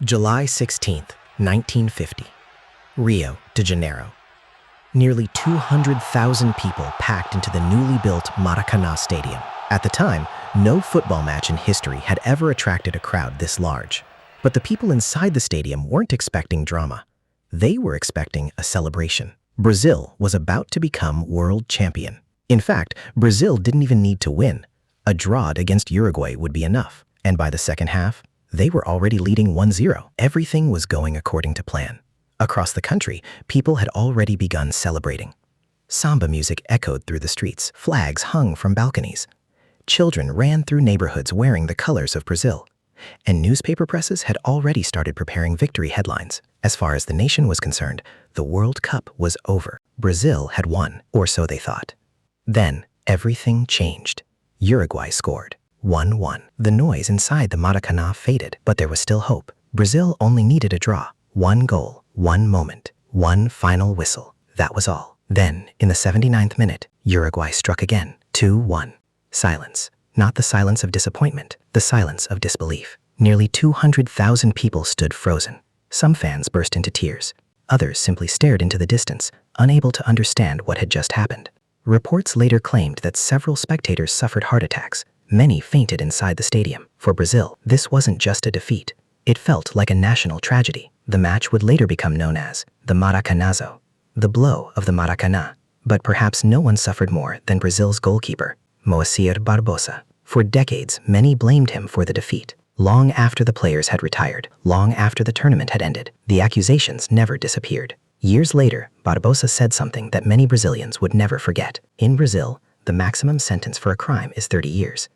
July 16, 1950, Rio de Janeiro. Nearly 200,000 people packed into the newly built Maracanã Stadium. At the time, no football match in history had ever attracted a crowd this large. But the people inside the stadium weren't expecting drama. They were expecting a celebration. Brazil was about to become world champion. In fact, Brazil didn't even need to win. A draw against Uruguay would be enough. And by the second half, they were already leading 1-0. Everything was going according to plan. Across the country, people had already begun celebrating. Samba music echoed through the streets. Flags hung from balconies. Children ran through neighborhoods wearing the colors of Brazil. And newspaper presses had already started preparing victory headlines. As far as the nation was concerned, the World Cup was over. Brazil had won, or so they thought. Then, everything changed. Uruguay scored. 1-1. The noise inside the Maracanã faded, but there was still hope. Brazil only needed a draw. One goal, one moment, one final whistle. That was all. Then, in the 79th minute, Uruguay struck again. 2-1. Silence. Not the silence of disappointment, the silence of disbelief. Nearly 200,000 people stood frozen. Some fans burst into tears. Others simply stared into the distance, unable to understand what had just happened. Reports later claimed that several spectators suffered heart attacks. Many fainted inside the stadium. For Brazil, this wasn't just a defeat. It felt like a national tragedy. The match would later become known as the Maracanazo, the blow of the Maracanã. But perhaps no one suffered more than Brazil's goalkeeper, Moacir Barbosa. For decades, many blamed him for the defeat. Long after the players had retired, long after the tournament had ended, the accusations never disappeared. Years later, Barbosa said something that many Brazilians would never forget. In Brazil, the maximum sentence for a crime is 30 years.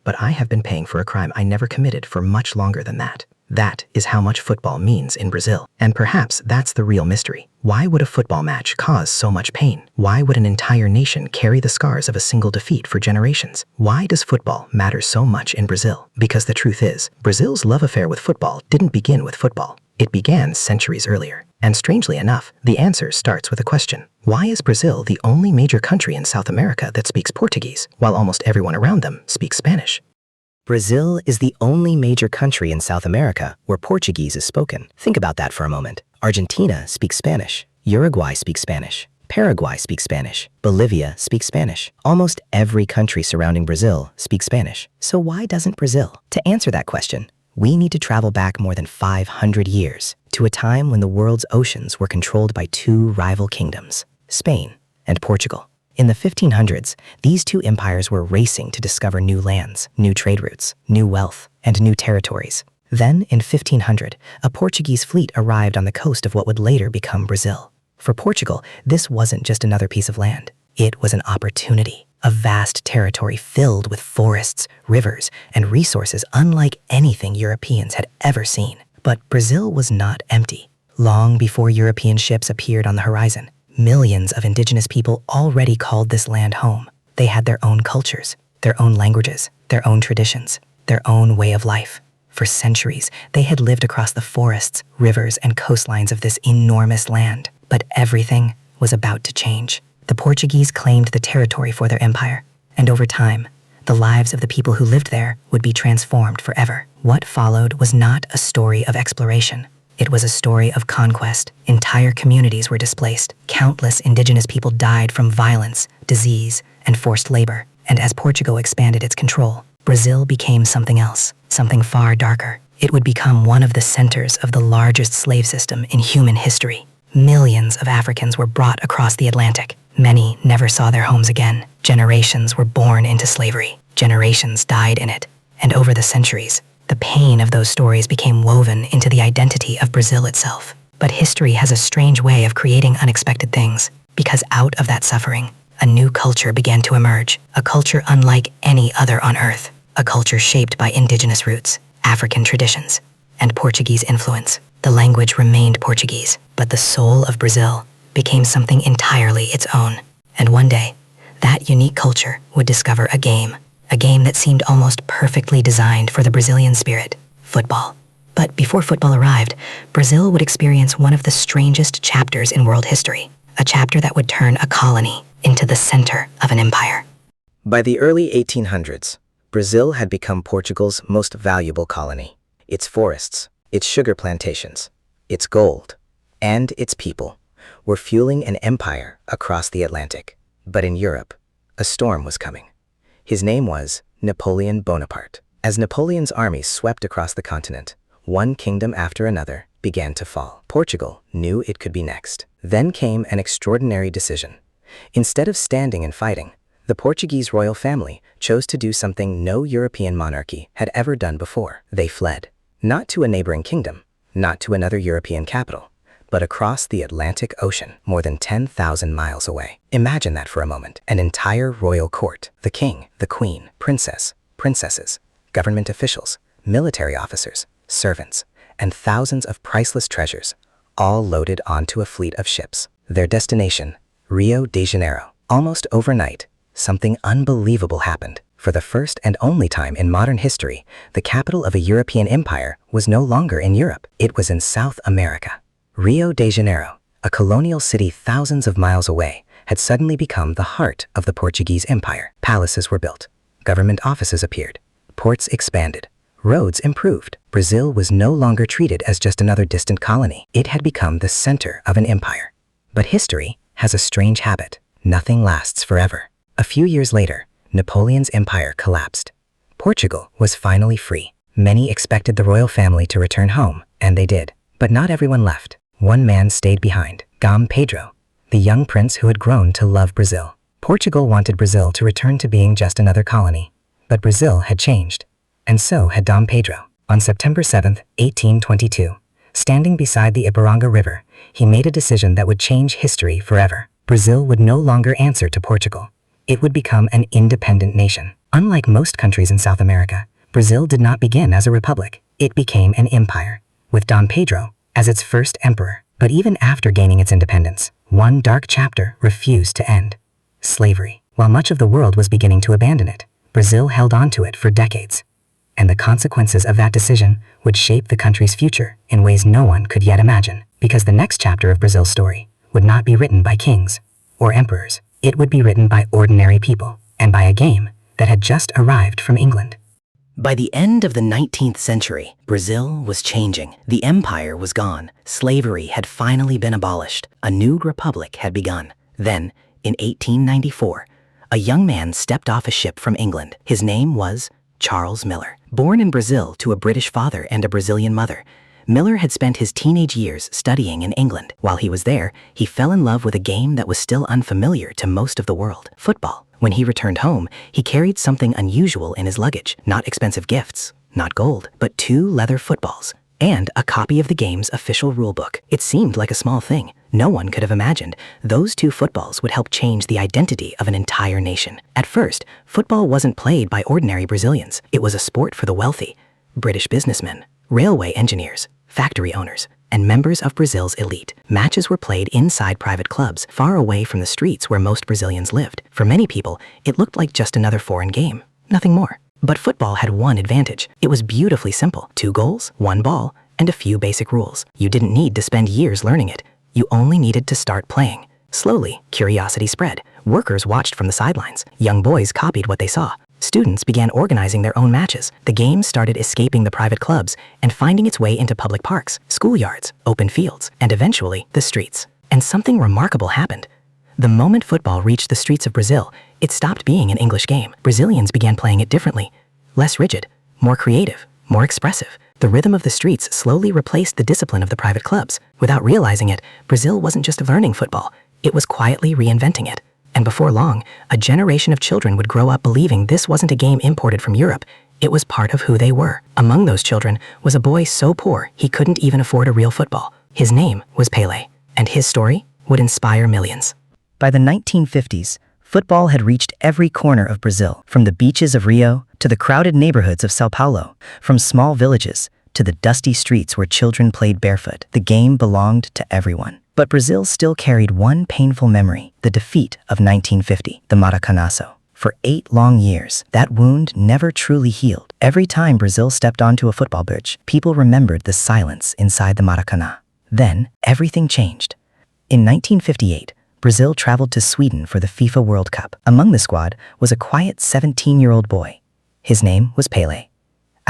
But I have been paying for a crime I never committed for much longer than that. That is how much football means in Brazil. And perhaps that's the real mystery. Why would a football match cause so much pain? Why would an entire nation carry the scars of a single defeat for generations? Why does football matter so much in Brazil? Because the truth is, Brazil's love affair with football didn't begin with football. It began centuries earlier. And strangely enough, the answer starts with a question. Why is Brazil the only major country in South America that speaks Portuguese, while almost everyone around them speaks Spanish? Brazil is the only major country in South America where Portuguese is spoken. Think about that for a moment. Argentina speaks Spanish. Uruguay speaks Spanish. Paraguay speaks Spanish. Bolivia speaks Spanish. Almost every country surrounding Brazil speaks Spanish. So why doesn't Brazil? To answer that question, we need to travel back more than 500 years to a time when the world's oceans were controlled by two rival kingdoms, Spain and Portugal. In the 1500s, these two empires were racing to discover new lands, new trade routes, new wealth, and new territories. Then, in 1500, a Portuguese fleet arrived on the coast of what would later become Brazil. For Portugal, this wasn't just another piece of land. It was an opportunity, a vast territory filled with forests, rivers, and resources unlike anything Europeans had ever seen. But Brazil was not empty. Long before European ships appeared on the horizon, millions of indigenous people already called this land home. They had their own cultures, their own languages, their own traditions, their own way of life. For centuries, they had lived across the forests, rivers, and coastlines of this enormous land. But everything was about to change. The Portuguese claimed the territory for their empire, and over time, the lives of the people who lived there would be transformed forever. What followed was not a story of exploration. It was a story of conquest. Entire communities were displaced. Countless indigenous people died from violence, disease, and forced labor. And as Portugal expanded its control, Brazil became something else, something far darker. It would become one of the centers of the largest slave system in human history. Millions of Africans were brought across the Atlantic. Many never saw their homes again. Generations were born into slavery. Generations died in it. And over the centuries, the pain of those stories became woven into the identity of Brazil itself. But history has a strange way of creating unexpected things, because out of that suffering, a new culture began to emerge, a culture unlike any other on Earth, a culture shaped by indigenous roots, African traditions, and Portuguese influence. The language remained Portuguese, but the soul of Brazil became something entirely its own. And one day, that unique culture would discover a game that seemed almost perfectly designed for the Brazilian spirit, football. But before football arrived, Brazil would experience one of the strangest chapters in world history, a chapter that would turn a colony into the center of an empire. By the early 1800s, Brazil had become Portugal's most valuable colony. Its forests, its sugar plantations, its gold, and its people were fueling an empire across the Atlantic. But in Europe, a storm was coming. His name was Napoleon Bonaparte. As Napoleon's armies swept across the continent, one kingdom after another began to fall. Portugal knew it could be next. Then came an extraordinary decision. Instead of standing and fighting, the Portuguese royal family chose to do something no European monarchy had ever done before. They fled, not to a neighboring kingdom, not to another European capital, but across the Atlantic Ocean, more than 10,000 miles away. Imagine that for a moment. An entire royal court, the king, the queen, princesses, government officials, military officers, servants, and thousands of priceless treasures, all loaded onto a fleet of ships. Their destination, Rio de Janeiro. Almost overnight, something unbelievable happened. For the first and only time in modern history, the capital of a European empire was no longer in Europe. It was in South America. Rio de Janeiro, a colonial city thousands of miles away, had suddenly become the heart of the Portuguese empire. Palaces were built, government offices appeared, ports expanded, roads improved. Brazil was no longer treated as just another distant colony. It had become the center of an empire. But history has a strange habit. Nothing lasts forever. A few years later, Napoleon's empire collapsed. Portugal was finally free. Many expected the royal family to return home, and they did. But not everyone left. One man stayed behind, Dom Pedro, the young prince who had grown to love Brazil. Portugal wanted Brazil to return to being just another colony. But Brazil had changed. And so had Dom Pedro. On September 7, 1822, standing beside the Ipiranga River, he made a decision that would change history forever. Brazil would no longer answer to Portugal. It would become an independent nation. Unlike most countries in South America, Brazil did not begin as a republic. It became an empire, with Dom Pedro as its first emperor. But even after gaining its independence, one dark chapter refused to end: slavery. While much of the world was beginning to abandon it, Brazil held on to it for decades. And the consequences of that decision would shape the country's future in ways no one could yet imagine. Because the next chapter of Brazil's story would not be written by kings or emperors. It would be written by ordinary people, and by a game that had just arrived from England. By the end of the 19th century, Brazil was changing. The empire was gone. Slavery had finally been abolished. A new republic had begun. Then, in 1894, a young man stepped off a ship from England. His name was Charles Miller. Born in Brazil to a British father and a Brazilian mother, Miller had spent his teenage years studying in England. While he was there, he fell in love with a game that was still unfamiliar to most of the world: football. When he returned home, he carried something unusual in his luggage. Not expensive gifts, not gold, but 2 leather footballs and a copy of the game's official rulebook. It seemed like a small thing. No one could have imagined those 2 footballs would help change the identity of an entire nation. At first, football wasn't played by ordinary Brazilians. It was a sport for the wealthy: British businessmen, railway engineers, factory owners, and members of Brazil's elite. Matches were played inside private clubs, far away from the streets where most Brazilians lived. For many people, it looked like just another foreign game, nothing more. But football had one advantage. It was beautifully simple: 2 goals, 1 ball, and a few basic rules. You didn't need to spend years learning it. You only needed to start playing. Slowly, curiosity spread. Workers watched from the sidelines. Young boys copied what they saw. Students began organizing their own matches. The game started escaping the private clubs and finding its way into public parks, schoolyards, open fields, and eventually the streets. And something remarkable happened. The moment football reached the streets of Brazil, it stopped being an English game. Brazilians began playing it differently, less rigid, more creative, more expressive. The rhythm of the streets slowly replaced the discipline of the private clubs. Without realizing it, Brazil wasn't just learning football, it was quietly reinventing it. And before long, a generation of children would grow up believing this wasn't a game imported from Europe. It was part of who they were. Among those children was a boy so poor he couldn't even afford a real football. His name was Pelé, and his story would inspire millions. By the 1950s, football had reached every corner of Brazil, from the beaches of Rio to the crowded neighborhoods of São Paulo, from small villages to the dusty streets where children played barefoot. The game belonged to everyone. But Brazil still carried one painful memory: the defeat of 1950, the Maracanazo. For 8 long years, that wound never truly healed. Every time Brazil stepped onto a football pitch, people remembered the silence inside the Maracanã. Then, everything changed. In 1958, Brazil traveled to Sweden for the FIFA World Cup. Among the squad was a quiet 17-year-old boy. His name was Pelé.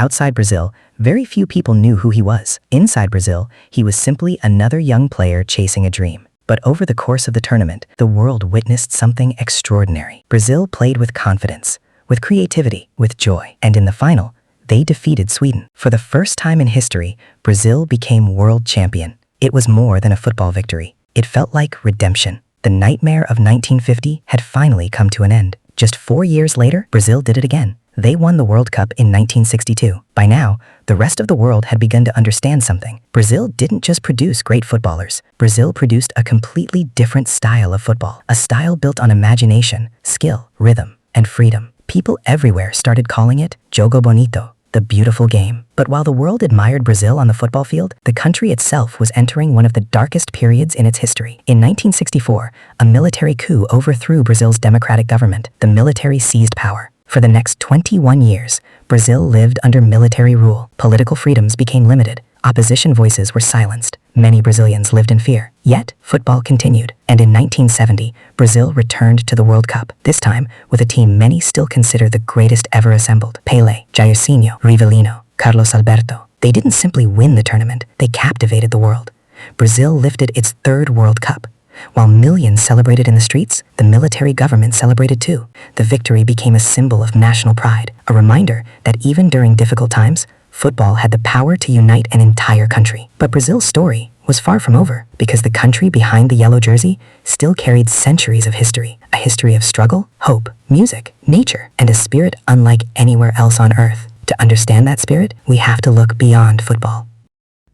Outside Brazil, very few people knew who he was. Inside Brazil, he was simply another young player chasing a dream. But over the course of the tournament, the world witnessed something extraordinary. Brazil played with confidence, with creativity, with joy. And in the final, they defeated Sweden. For the first time in history, Brazil became world champion. It was more than a football victory. It felt like redemption. The nightmare of 1950 had finally come to an end. Just 4 years later, Brazil did it again. They won the World Cup in 1962. By now, the rest of the world had begun to understand something. Brazil didn't just produce great footballers. Brazil produced a completely different style of football. A style built on imagination, skill, rhythm, and freedom. People everywhere started calling it Jogo Bonito, the beautiful game. But while the world admired Brazil on the football field, the country itself was entering one of the darkest periods in its history. In 1964, a military coup overthrew Brazil's democratic government. The military seized power. For the next 21 years, Brazil lived under military rule. Political freedoms became limited. Opposition voices were silenced. Many Brazilians lived in fear. Yet, football continued. And in 1970, Brazil returned to the World Cup, this time with a team many still consider the greatest ever assembled. Pelé, Jairzinho, Rivellino, Carlos Alberto. They didn't simply win the tournament, they captivated the world. Brazil lifted its third World Cup. While millions celebrated in the streets, the military government celebrated too. The victory became a symbol of national pride, a reminder that even during difficult times, football had the power to unite an entire country. But Brazil's story was far from over, because the country behind the yellow jersey still carried centuries of history. A history of struggle, hope, music, nature, and a spirit unlike anywhere else on earth. To understand that spirit, we have to look beyond football.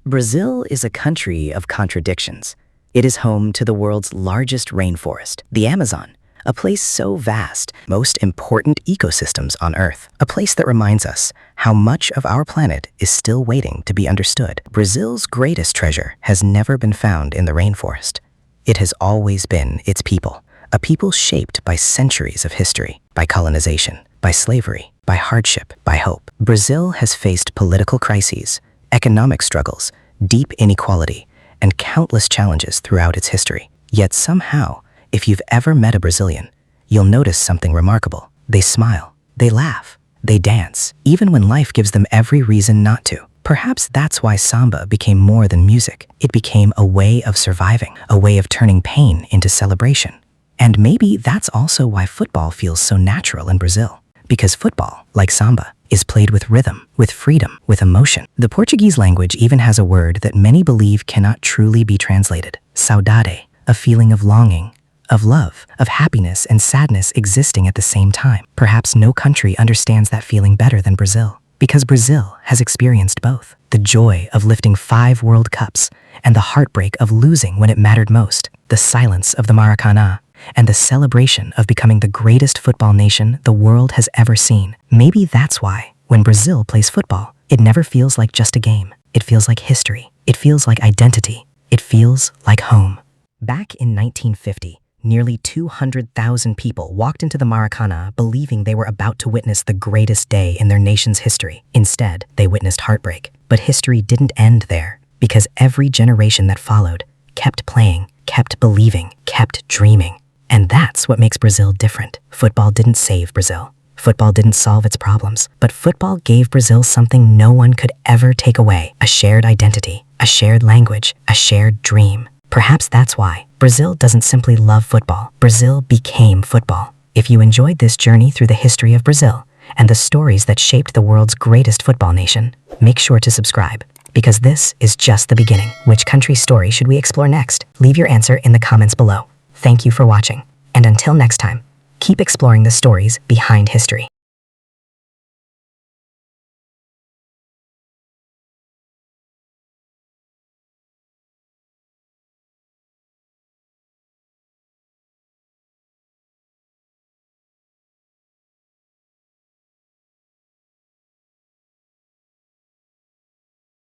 Brazil is a country of contradictions. It is home to the world's largest rainforest, the Amazon, a place so vast, most important ecosystems on Earth, a place that reminds us how much of our planet is still waiting to be understood. Brazil's greatest treasure has never been found in the rainforest. It has always been its people, a people shaped by centuries of history, by colonization, by slavery, by hardship, by hope. Brazil has faced political crises, economic struggles, deep inequality, and countless challenges throughout its history. Yet somehow, if you've ever met a Brazilian, you'll notice something remarkable. They smile, they laugh, they dance, even when life gives them every reason not to. Perhaps that's why samba became more than music. It became a way of surviving, a way of turning pain into celebration. And maybe that's also why football feels so natural in Brazil. Because football, like samba, is played with rhythm, with freedom, with emotion. The Portuguese language even has a word that many believe cannot truly be translated. Saudade, a feeling of longing, of love, of happiness and sadness existing at the same time. Perhaps no country understands that feeling better than Brazil, because Brazil has experienced both. The joy of lifting 5 World Cups and the heartbreak of losing when it mattered most. The silence of the Maracanã and the celebration of becoming the greatest football nation the world has ever seen. Maybe that's why, when Brazil plays football, it never feels like just a game. It feels like history. It feels like identity. It feels like home. Back in 1950, nearly 200,000 people walked into the Maracanã believing they were about to witness the greatest day in their nation's history. Instead, they witnessed heartbreak. But history didn't end there, because every generation that followed kept playing, kept believing, kept dreaming. And that's what makes Brazil different. Football didn't save Brazil. Football didn't solve its problems, but football gave Brazil something no one could ever take away: a shared identity, a shared language, a shared dream. Perhaps that's why Brazil doesn't simply love football. Brazil became football. If you enjoyed this journey through the history of Brazil and the stories that shaped the world's greatest football nation, make sure to subscribe, because this is just the beginning. Which country's story should we explore next? Leave your answer in the comments below. Thank you for watching, and until next time, keep exploring the stories behind history.